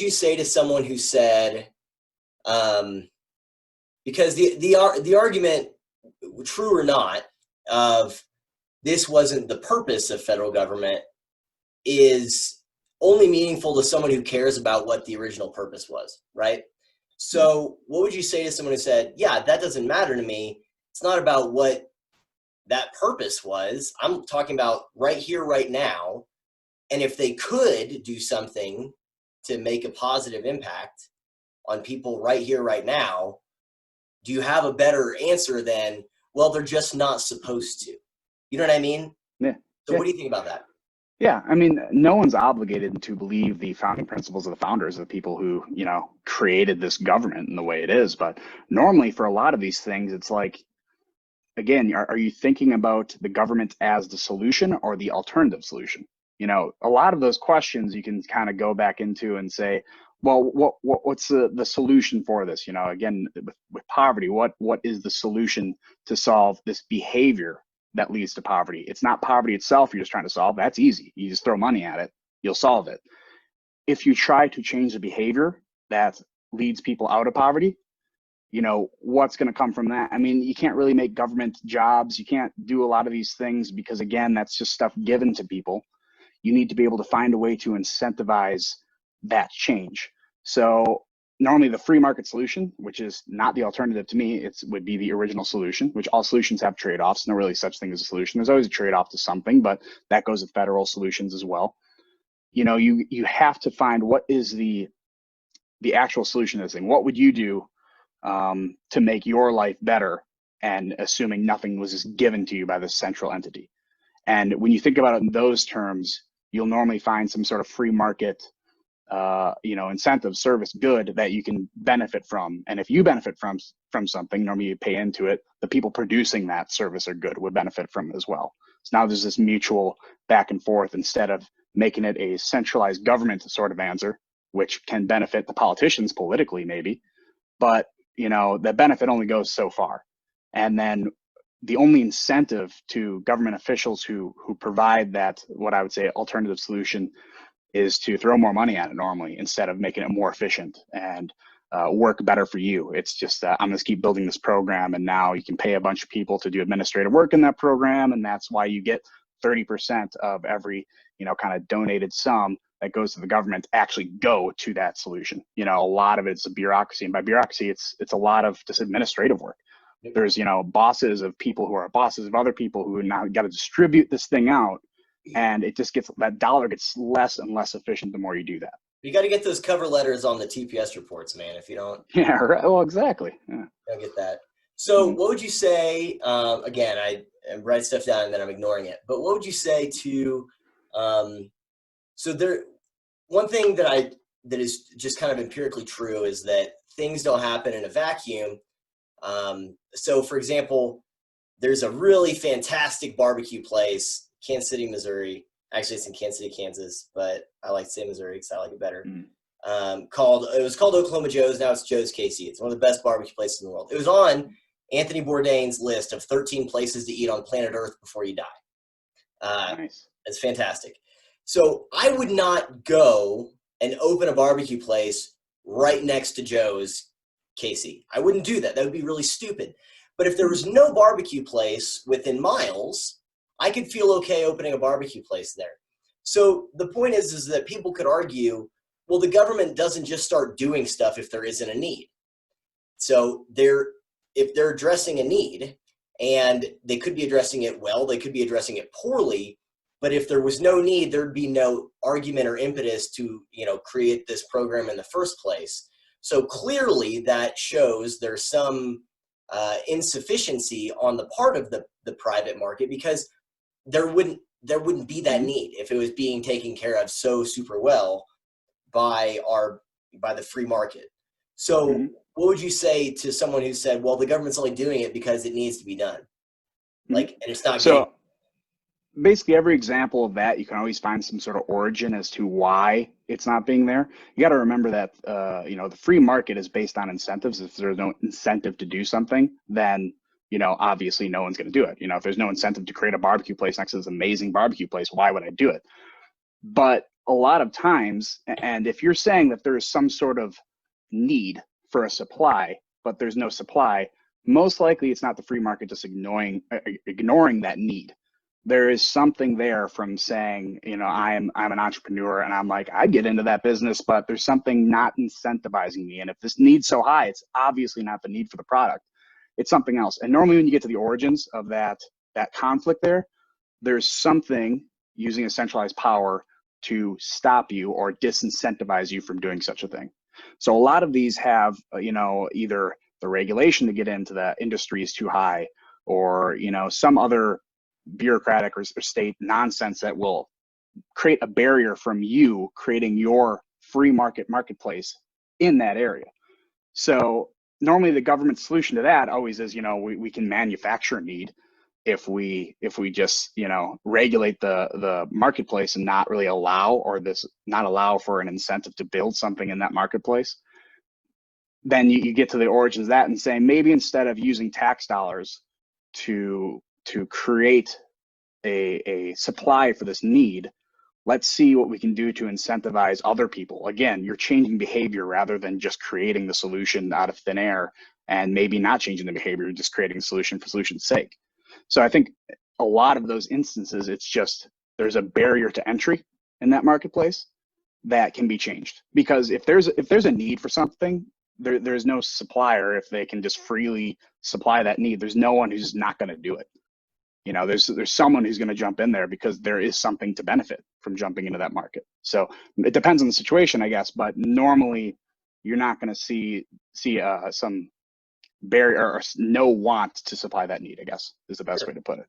you say to someone who said, because the argument, true or not, of this wasn't the purpose of federal government is only meaningful to someone who cares about what the original purpose was, right? So what would you say to someone who said, yeah, that doesn't matter to me. It's not about what that purpose was. I'm talking about right here, right now. And if they could do something to make a positive impact on people right here, right now, do you have a better answer than, well, they're just not supposed to? You know what I mean? Yeah. So what do you think about that? Yeah, I mean, no one's obligated to believe the founding principles of the founders, the people who, created this government in the way it is. But normally for a lot of these things, it's like, again, are you thinking about the government as the solution or the alternative solution? A lot of those questions you can kind of go back into and say, well, what's the solution for this? Again, with poverty, what is the solution to solve this behavior that leads to poverty? It's not poverty itself you're just trying to solve. That's easy. You just throw money at it, you'll solve it. If you try to change the behavior that leads people out of poverty, what's going to come from that? I mean, you can't really make government jobs. You can't do a lot of these things because, again, that's just stuff given to people. You need to be able to find a way to incentivize that change. So normally the free market solution, which is not the alternative to me, would be the original solution, which all solutions have trade-offs. No really such thing as a solution. There's always a trade-off to something, but that goes with federal solutions as well. You have to find what is the actual solution to this thing. What would you do to make your life better, and assuming nothing was just given to you by this central entity? And when you think about it in those terms, you'll normally find some sort of free market incentive, service, good that you can benefit from. And if you benefit from something, normally you pay into it, the people producing that service or good would benefit from it as well. So now there's this mutual back and forth instead of making it a centralized government sort of answer, which can benefit the politicians politically maybe, but the benefit only goes so far. And then the only incentive to government officials who provide that, what I would say, alternative solution, is to throw more money at it normally instead of making it more efficient and work better for you. It's just I'm going to keep building this program, and now you can pay a bunch of people to do administrative work in that program, and that's why you get 30% of every kind of donated sum that goes to the government actually go to that solution. A lot of it's a bureaucracy, and by bureaucracy, it's a lot of just administrative work. There's bosses of people who are bosses of other people who now got to distribute this thing out, and it just that dollar gets less and less efficient the more you do that. You got to get those cover letters on the TPS reports, man. If you don't, yeah, right. Well, exactly. Yeah, I'll get that. So, what would you say? Again, I write stuff down and then I'm ignoring it. But what would you say to? So there, one thing that is just kind of empirically true is that things don't happen in a vacuum. So, for example, there's a really fantastic barbecue place, Kansas City, Missouri. Actually, it's in Kansas City, Kansas, but I like to say Missouri because I like it better. It was called Oklahoma Joe's. Now it's Joe's KC. It's one of the best barbecue places in the world. It was on Anthony Bourdain's list of 13 places to eat on planet Earth before you die. Nice. It's fantastic. So I would not go and open a barbecue place right next to Joe's KC. I wouldn't do that. That would be really stupid. But if there was no barbecue place within miles, I could feel okay opening a barbecue place there. So the point is that people could argue, well, the government doesn't just start doing stuff if there isn't a need. So if they're addressing a need, and they could be addressing it well, they could be addressing it poorly, but if there was no need, there'd be no argument or impetus to, create this program in the first place. So clearly that shows there's some insufficiency on the part of the private market, because there wouldn't be that need if it was being taken care of so super well by the free market. So what would you say to someone who said, well, the government's only doing it because it needs to be done? And it's not so basically every example of that, you can always find some sort of origin as to why it's not being there. You got to remember that the free market is based on incentives. If there's no incentive to do something, then obviously no one's going to do it. If there's no incentive to create a barbecue place next to this amazing barbecue place, why would I do it? But a lot of times, and if you're saying that there is some sort of need for a supply, but there's no supply, most likely it's not the free market just ignoring that need. There is something there from saying, you know, I'm an entrepreneur and I'm like, I'd get into that business, but there's something not incentivizing me. And if this need's so high, it's obviously not the need for the product. It's something else. And normally when you get to the origins of that conflict there's something using a centralized power to stop you or disincentivize you from doing such a thing. So a lot of these have, you know, either the regulation to get into the industry is too high, or, you know, some other bureaucratic or state nonsense that will create a barrier from you creating your free marketplace in that area. So normally the government solution to that always is, you know, we can manufacture need if we just, you know, regulate the marketplace and not really allow not allow for an incentive to build something in that marketplace. Then you get to the origins of that and say, maybe instead of using tax dollars to create a supply for this need, let's see what we can do to incentivize other people. Again, you're changing behavior rather than just creating the solution out of thin air, and maybe not changing the behavior, just creating a solution for solution's sake. So I think a lot of those instances, it's just there's a barrier to entry in that marketplace that can be changed. Because if there's a need for something, there's no supplier. If they can just freely supply that need, there's no one who's not going to do it. You know, there's someone who's going to jump in there because there is something to benefit from jumping into that market. So it depends on the situation, I guess, but normally you're not going to see some barrier or no want to supply that need, I guess, is the best way to put it.